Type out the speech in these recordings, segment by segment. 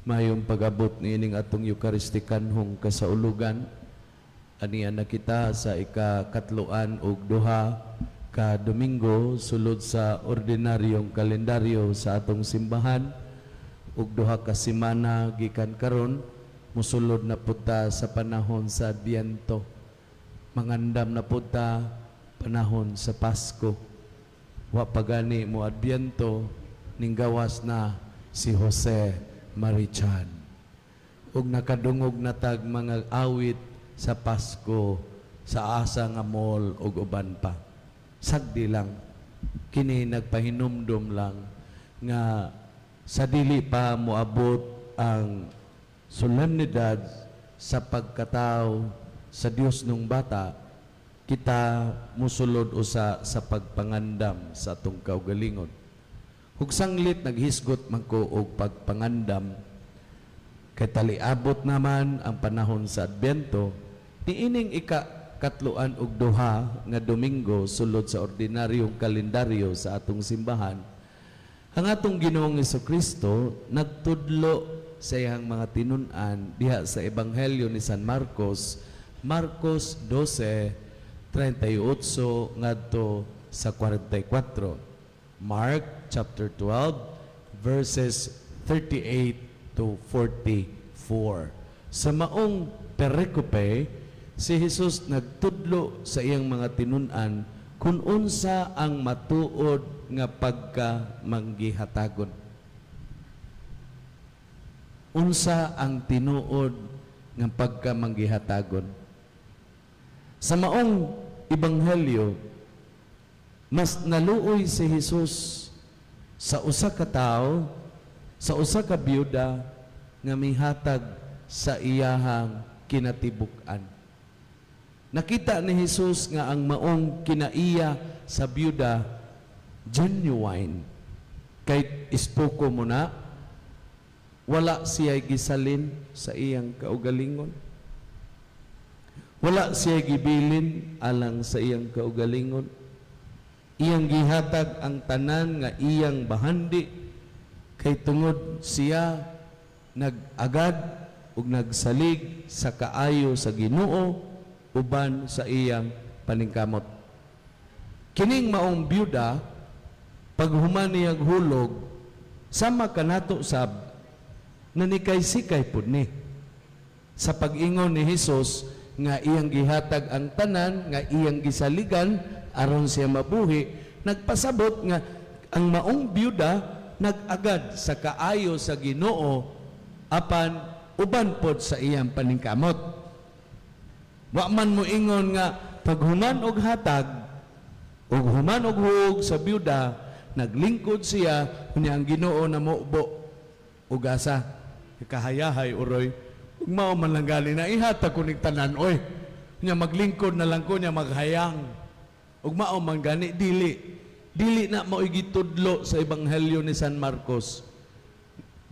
Mayong pag-abot niining atong Eucharistikanhong kasaulugan. Aniya na kita sa ika-katluan og duha ka Domingo sulod sa ordinaryong kalendaryo sa atong simbahan. Ug duha ka semana gikan karon musulod na punta sa panahon sa Adbiento. Mangandam na punta panahon sa Pasko. Wa pagani mo Adbiento ning gawas na si Jose Marichan. Ug nakadungog na tag mga awit sa Pasko sa asa nga mall ug uban pa. Sagdi lang kini nagpahinumdom lang nga sa dili pa moabot ang solemnidad sa pagkatao sa Dios nung bata, kita musulod usa sa pagpangandam sa atong kaugalingon. Ug sanglit naghisgot man ko og pagpangandam kay taliabot naman ang panahon sa Adbento, niining ika-katluan og duha nga Domingo sulod sa ordinaryong kalendaryo sa atong simbahan. Ang atong Ginoong Jesucristo nagtudlo sa iyang mga tinun-an diha sa Ebanghelyo ni San Marcos, Marcos 12:38 ngadto sa 44. Mark chapter 12 verses 38 to 44. Sa maong perikope, si Jesus nagtudlo sa iyang mga tinun-an kung unsa ang matuod nga pagka-manggihatagon. Unsa ang tinuod nga pagka-manggihatagon. Sa maong ebanghelyo, mas naluoy si Jesus sa usa ka tawo, sa usa ka byuda nga mihatag sa iyahang kinatibuk-an. Nakita ni Jesus nga ang maong kinaiya sa byuda genuine. Kay ispoko mo na, wala siya'y gisalin sa iyang kaugalingon. Wala siya'y gibilin alang sa iyang kaugalingon. Iyang gihatag ang tanan nga iyang bahandi kay tungod siya nag-agad ug nagsalig sa kaayo sa Ginoo uban sa iyang paningkamot. Kining maong byuda paghuman niyang hulog sama kanato sab nanikay-sikay pud ni sa pag-ingon ni Hesus nga iyang gihatag ang tanan nga iyang gisaligan aron siya mabuhi. Nagpasabot nga ang maong byuda nag-agad sa kaayo sa Ginoo apan uban pod sa iyang paningkamot. Wa man mo ingon nga paghuman og hatag ug human og hug sa byuda naglingkod siya kunya ang Ginoo na mobo ug asa kahayahay uroy ug mao man lang gali na ihatag kuning tanan oy nya maglingkod na lang ko nya maghayang ug mao man gani dili na mao gitudlo sa ebanghelyo ni San Marcos.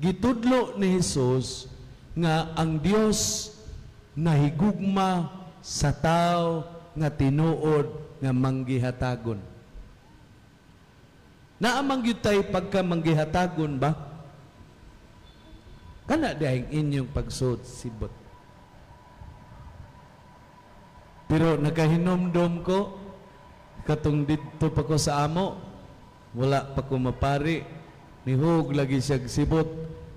Gitudlo ni Jesus nga ang Dios nahigugma sa tao nga tinuod nga manggihatagon. Naamang yutay pagka manggihatagon ba? Kana dahing inyong pagsuot sibot. Pero nakahinomdom ko, katong dito pa ko sa amo, wala pa ko mapari, nihug lagi siya sibot,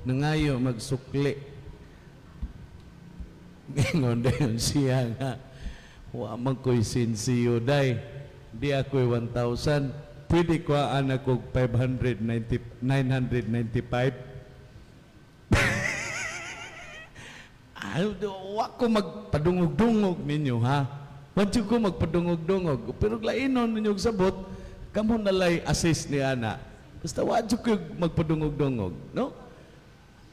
nangayo magsukli. Ngayon dayon siya nga, wa man ko'y sinsiyo day, di ako'y 1,000, pwede ko anak ko 995. Wa ko magpadungog-dungog ninyo, ha? Wadyo ko magpadungog-dungog. Pero lainon ninyong sabot, kamo nalay assist ni Ana. Basta wadyo ko magpadungog-dungog, no?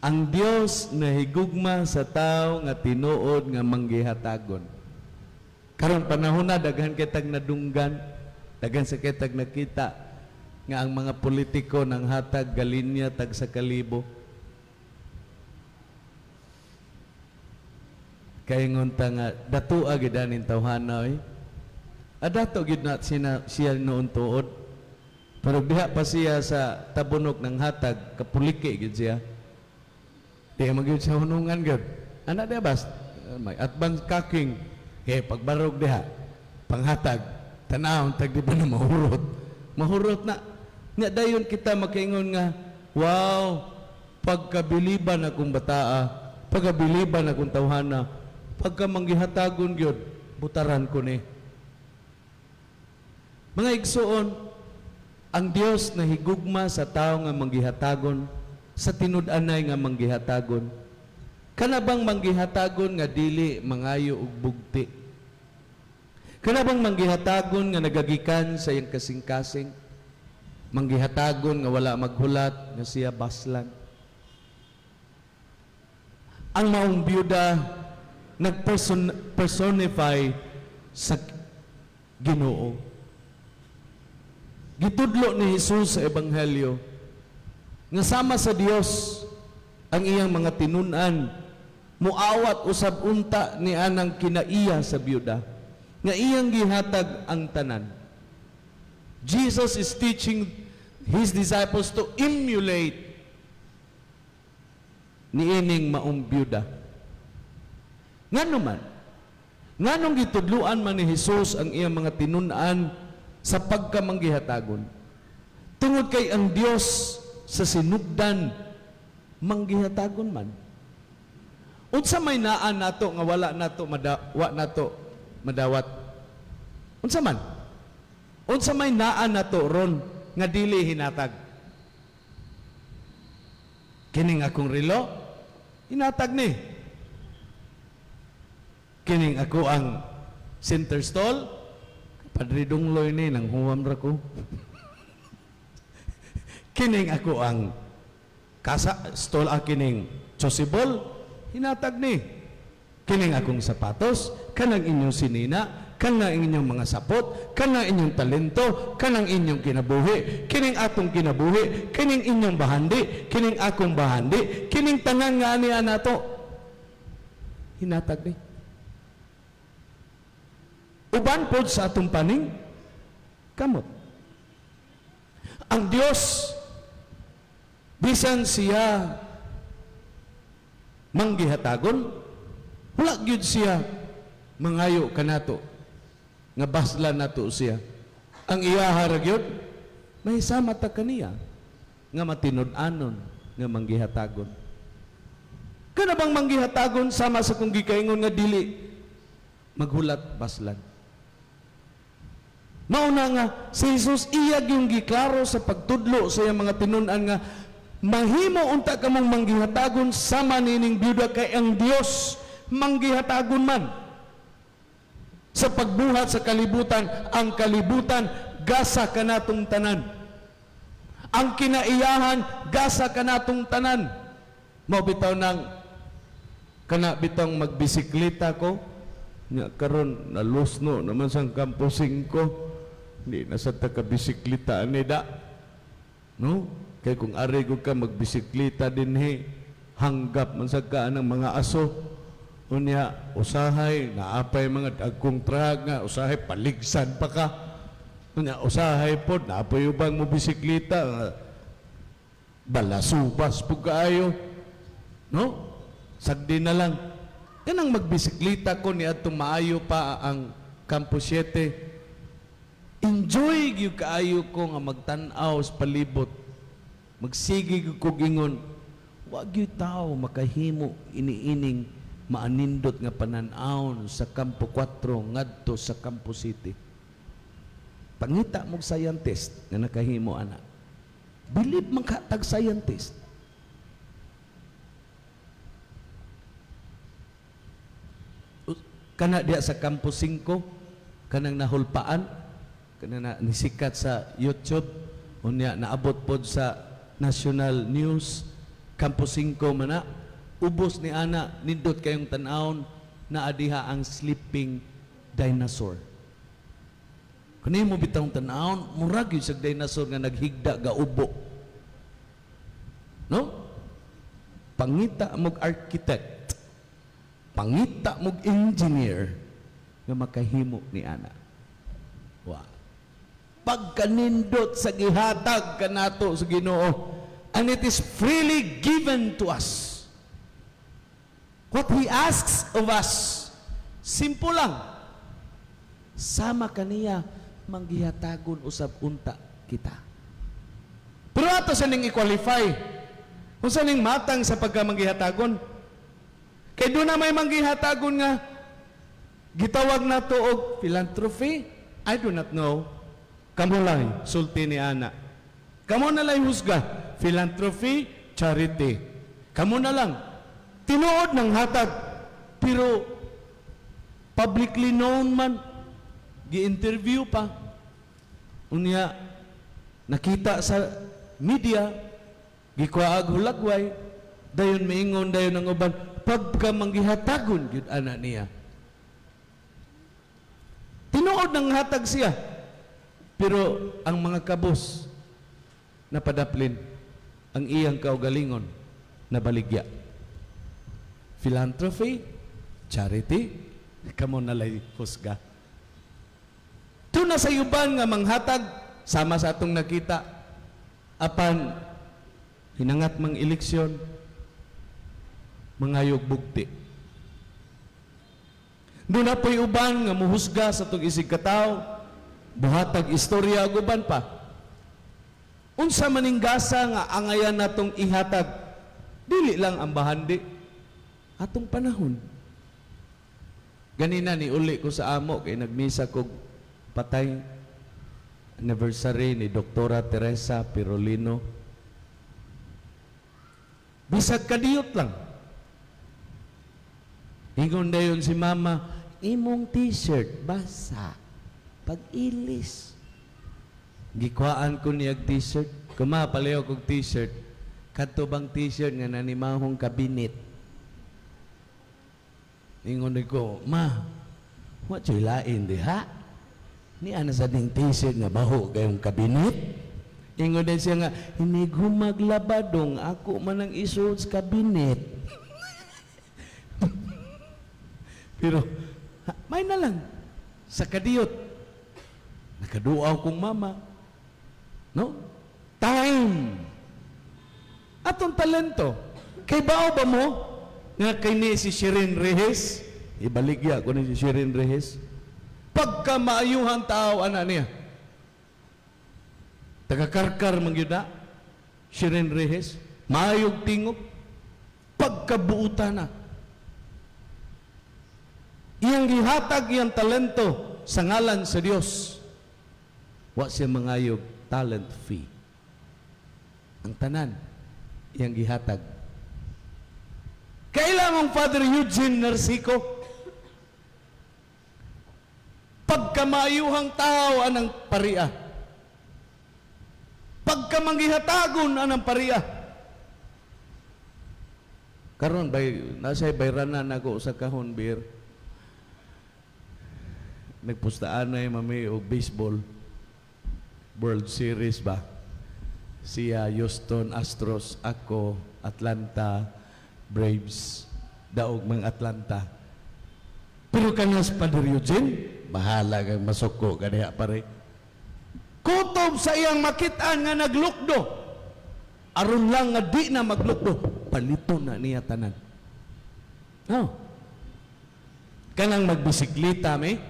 Ang Dios na higugma sa tao nga tinuod nga manggihatagon. Karon panahon na daghan kitag nadunggan, daghan sa kitag nakita nga ang mga politiko nang hatag galinya tag sa kalibo. Kay ngunta nga datua gid aning tawhana oy. Adato gid na siya noon tuod. Pero diha pa siya sa tabunok ng hatag kapuliki gid siya. Di magyud sa hunungan gyud. Ana di bas may advance cocking. Pagbarog diha, panghatag, tanawon tag di ba na mahurot. Mahurot na. Nya dayon kita makaingon nga, wow, pagkabiliban akong bataa, pagkabiliban akong tawhana, pagka manggihatagon gyud, butaran ko ni. Mga igsoon, ang Dios na higugma sa tao nga manggihatagon, sa tinud-anay nga manggihatagon, kana bang manggihatagon nga dili mangayo og bugti? Kana bang manggihatagon nga nagagikan sa iyang kasing-kasing? Manggihatagon nga wala maghulat nga siya baslan? Ang maong byuda nag-personify sa Ginoo. Gitudlo ni Jesus sa Ebanghelyo nga sama sa Dios ang iyang mga tinunan, muawat usab unta ni anang kinaiya sa byuda nga iyang gihatag ang tanan. Jesus is teaching His disciples to emulate niining maong byuda. Ngano man, nganong gitudluan man ni Jesus ang iyang mga tinunan sa pagkamanggihatagon? Tungod kay ang Dios sa sinugdan manggihatagon man. Unsa may naan nato nga wala nato madawat? Unsa man? Unsa may naan nato ron nga dili hinatag? Kining akong relo, hinatag ni. Kining ako ang center stall, Padre Dungloy ni nang huwam ra ko. Kining ako ang stall kining chosibol, hinatag ni. Kining akong sapatos, kanang inyong sinina, kanang inyong mga sapot, kanang inyong talento, kanang inyong kinabuhi, kining atong kinabuhi, kining inyong bahandi, kining akong bahandi, kining tanan nga niya nato. Hinatag ni. Uban pod sa atong paning kamot. Ang Dios bisan siya manggihatagon, wala gyud siya mangayo kanato nga baslan nato siya. Ang iyaha ra gyud may sama ta kaniya nga matinud-anon nga manggihatagon. Kana bang manggihatagon sama sa kung gikaingon nga dili maghulat baslan? Mauna nga si Jesus iyag yung giklaro sa pagtudlo sa iyang mga tinud-an nga mahimo unta ka mong manggihatagon sama nining byuda kay ang Dios manggihatagon man sa pagbuhat sa kalibutan. Ang kalibutan gasa kanatong tanan, ang kinaiyahan gasa kanatong tanan. Mao bitaw nang kana bitong magbisikleta ko nya karon nalusno naman sang Campo 5, hindi na sa taka-bisikleta ni da, no? Kaya kung ari ko ka magbisikleta din hanggap man sa ka ng mga aso, unya usahay naapay mga dagkong trag nga usahay paligsan pa ka, unya usahay pod naapay ubang mo bisikleta balasubas po kaayo, no? Sagdi na lang kanang magbisikleta ko ni atong maayo pa ang Campo 7. Enjoy gyud kaayo ko nga magtan-aw sa palibot. Magsige ko gingon, wa gyud tao makahimo iniining maanindot nga panan-aw sa Campo 4 ngadto sa Campo City. Pangita mo scientist nga nakahimo ana. Bilib man ka tag scientist. Kana diya sa Campo 5 kanang nahulpaan, kana na nisikat sa YouTube, unya naabot pod sa national news. Campo 5 man na, ubos ni ana, nindot kayong tan-awon na adiha ang sleeping dinosaur. Kani mo bitang tan-awon, murag yun sa dinosaur nga naghigda ga ubo, no? Pangita mog architect, pangita mog engineer nga makahimo ni ana. Wow. Pagkanindot sa gihatag kanato sa Ginoo, and it is freely given to us. What He asks of us, simple lang. Sama kaniya manggihatagon usab unta kita. Pero ato sa ning i-qualify. Kung sa ning matang sa pagkamanggihatagon. Kay doon na may manggihatagon nga gitawag na to og philanthropy. I do not know. Kamo lang, sulti ni Ana. Kamo na lang husga. Philanthropy, charity. Kamo na lang. Tinuod ng hatag. Pero, publicly known man, gi-interview pa. Unya, nakita sa media, gikuaag hulagway, dayon maingon, dayon ang uban, pagka manggihatagon, yun ana niya. Tinuod ng hatag siya. Pero ang mga kabos napadaplin ang iyang kaugalingon na baligya. Philanthropy, charity, kamo nalay husga. Ito na sa yuban nga manghatag, sama sa atong nakita, apan hinangat mang eleksyon, mangayog bugti. Doon na po'y uban nga muhusga sa itong isig katao, buhatag istorya aguban pa. Unsa maning gasa nga angayan natong ihatag, dili lang ang bahandi, atong panahon. Ganina ni uli ko sa amo, kay nagmisa ko patay, anniversary ni Doktora Teresa Pirolino. Bisag kadiyot lang. Ingon dayon si mama, imong t-shirt, basa. Pag-ilis. Gikwaan ko niyag t-shirt. Kumapalayo kong t-shirt. Katubang t-shirt nga nanimahong kabinet. Ingon ko, ma, what you lain di ha? Ni ana sa ding t-shirt nga baho kayong kabinet? Ingon din siya nga, hindi gumaglabadong ako man ang isuot sa kabinet. Pero, may na lang. Sa kadiyot, nakaduaw kong mama. No? Time. Atong talento. Kay bao ba mo? Nga kay ni si Shirin Reyes. Ibaligya ko ni si Shirin Reyes. Pagka maayuhan tao, ana niya. Tagakarkar mangyuda. Shirin Reyes. Maayog tingog. Pagkabuutan na. Iyang gihatag iyang talento sa ngalan sa Dios. Wa siya mangayog talent fee. Ang tanan, iyang gihatag. Kailangan Father Eugene Narciso, pagkamaayuhang tao anang paria. Pagkamanggihatagon anang paria. Karon bay nasay bayrana nako sa kahon beer. Nagpustaan na yung mami o baseball World Series ba? Siya Houston Astros, ako Atlanta Braves, daog mga Atlanta. Pero kanas Padre Eugene, bahala kang masuko kaniya pare. Kutob sa iyang makitaan nga naglukdo. Aron lang nga di na maglukdo, palito na niya tanan. No. Kanang magbisiklita me,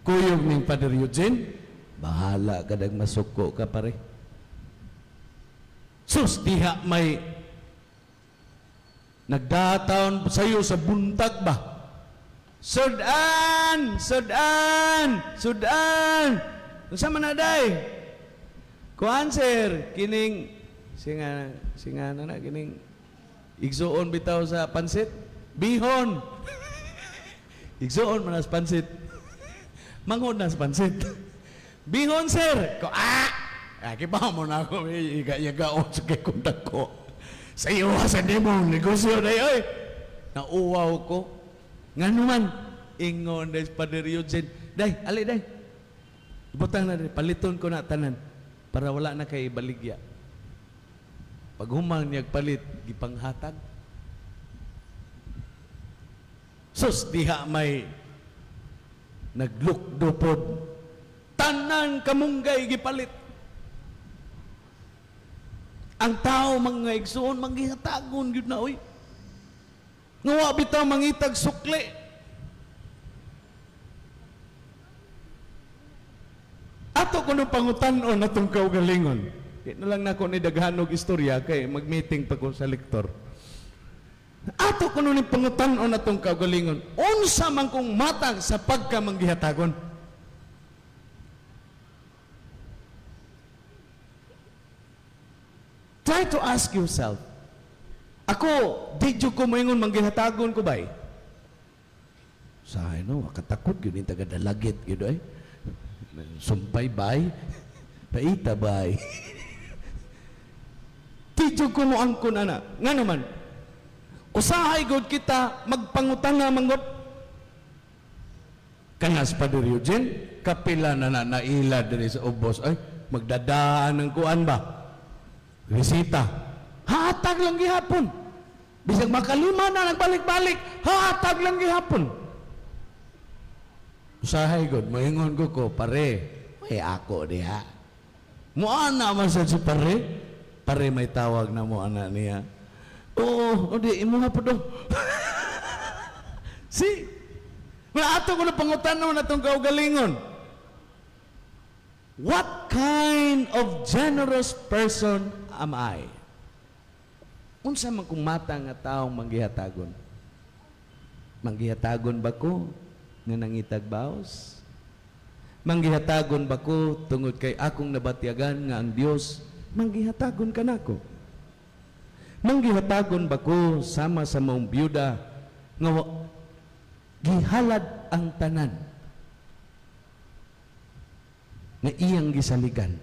kuyog ning Padre Eugene, bahala ka nang masuko ka pare. Sus, diha may nagdataon sa'yo sa buntag ba? Sudan! Sudan! Sudan! Unsa man na day? Kuan sir, kining singa na kining igsuon bitaw sa pansit. Bihon. Igsuon man as pansit. Manghod na sa pansit. Bihon, sir. Ko, kibaw mo na ako. Iga-igaon sa kikundak ko. Sa iyo, sa di mo, negosyo na yun. Nauwaw ko. Nga naman, ingon na Padre Eugene. Day, ali, day. Ibutang na rin. Paliton ko na tanan. Para wala na kay baligya. Pag humang niyag palit, gipanghatag. Sus, diha may naglukdupod. Tanan kamunggay gipalit. Ang tao mga igsuon manggihatagon gyud na oy. Nga wa bitaw mangitag sukli. Ato ko nung pangutan-on atong kaugalingon. Di na lang na ako ni daghanog istorya kay mag-meeting pa ko sa lektor. Ato ko nung pangutan-on atong kaugalingon. Unsa man kong matag sa pagkamanggihatagon. Try to ask yourself, ako, di jud ko moingon manggihatagon ko ba? Sa ano, katakot yun yung taga-dalagit yun ay. Sumpay bay, paita bay. Di jud ko mo angkon ana. Nga naman, usahay god kita magpangutana manggod. Kanas pa diri Eugene, kapila na naila diri sa ubos ay magdadaan ng kuan ba? Resita. Hatag lang gihapon. Bisag makalima na nagbalik-balik, hatag lang gihapon. Usahay god, moingon ko pare, may ako diha. Muana man sa si pare, pare may tawag na mo ana niya. Oo, di imo nga po do. See? Ato ko na pangutanon na itong kaugalingon. What kind of generous person am I? Unsa man kung mata nga taong manggihatagon? Manggihatagon ba ko nga nangitag baos? Manggihatagon ba ko tungod kay akong nabatyagan nga ang Dios manggihatagon kanako? Manggihatagon ba ko sama sa maong byuda nga gihalad ang tanan nga iyang gisaligan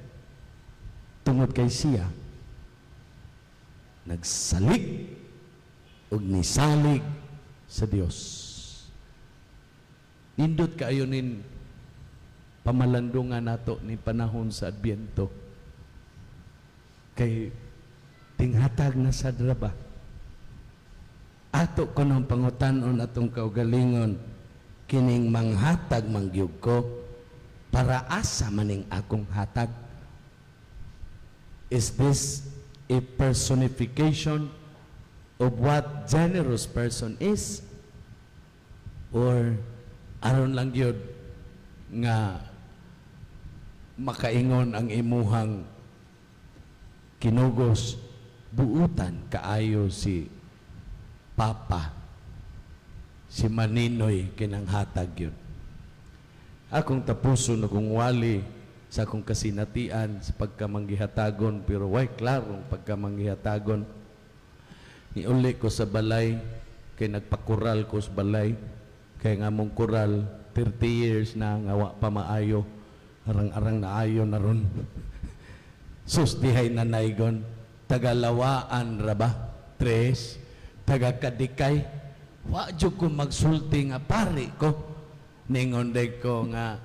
tungod kay siya nagsalig ug nisalig sa Dios. Nindot kaayo nin pamalandungan nato ni panahon sa Adbyento kay tinghatag na sa draba. Ato ko ng pangutanon atong kaugalingon kining manghatag mangyug ko para asa maning akong hatag. Is this a personification of what generous person is? Or aron lang yun nga makaingon ang imuhang kinugos buutan kaayo si Papa, si Maninoy kinang hatag yun. Akong tapuson na kung wali sa akong kasinatian sa pagkamanggihatagon, pero way klarong pagkamanggihatagon. Niuli ko sa balay, kay nagpakural ko sa balay, kay nga mong kural, 30 years na ngawa pa maayo, arang-arang na ayo na ron. Sustihay na naigon, tagalawaan raba, 3, taga-kadikay, wadyo ko magsulti nga pari ko. Ningonday ko nga,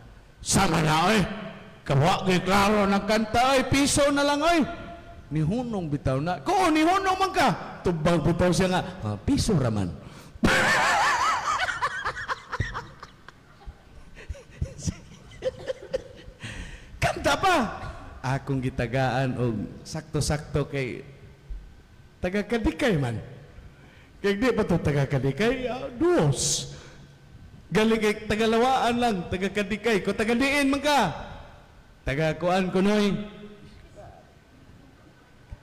sana na oy, kawagay klaro ng kanta oy, piso na lang oy. Nihunong bitaw na, ko nihunong man ka. Tubang bitaw siya nga, piso raman. Kanta pa. Akong gitagaan o sakto-sakto kay taga-kadikay man. Kaya di pa ito taga-kadikay? Dos. Galing kay tagalawaan lang, taga-kadikay. Kung taga-diin man ka, taga-kuan ko noy.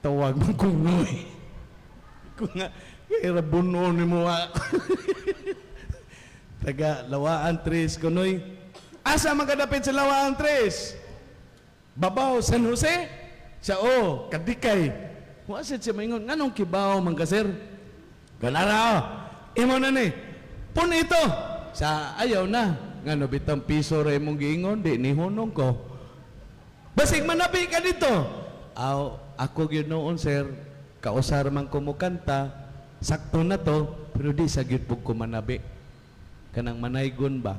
Tawag mo kong noy. Kung nga, kaya rabuno ni mo taga-lawaan tres ko noy. Asa magkadapit sa lawaan tres? Babaw, San Jose? Siya, kadikay. Wasit siya maingon, nganong kibaw man ka, sir? Ganara, imo na ni. Pun ito. Sa ayaw na. Ngano bitang piso rin mong giingon, di ni hunong ko. Basig manabi ka dito. Ako yun noon, sir. Kausar man kumukanta. Sakto na to, pero di sa gyud pug ko manabi. Kanang manaygon ba?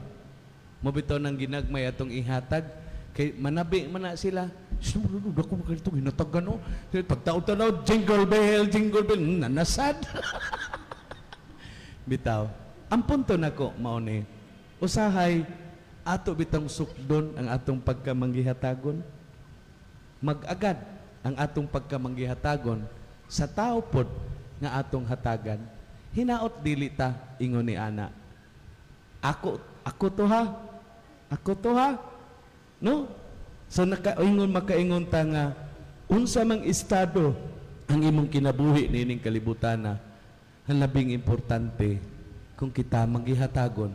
Mobito nang ginagmay atong ihatag. Kay manabi man na sila. Sunod ako magalito, hinatagan o. Pagtao-tanaw, jingle bell, nanasad. Bitaw, ang punto na ko, mauni, usahay, ato bitang sukdon ang atong pagkamanggihatagon. Mag-agad ang atong pagkamanggihatagon sa tao pod nga atong hatagan. Hinaot dili ta ingon ni ana. Ako to ha. Ako to ha. No? So nakaingon makaingon ta nga unsa mang estado ang imong kinabuhi nining kalibutan na ang labing importante kung kita manggihatagon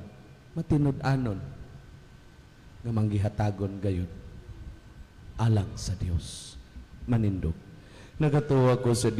matinud-anon nga manggihatagon gayon alang sa Dios manindog. Nagatuwa ko sa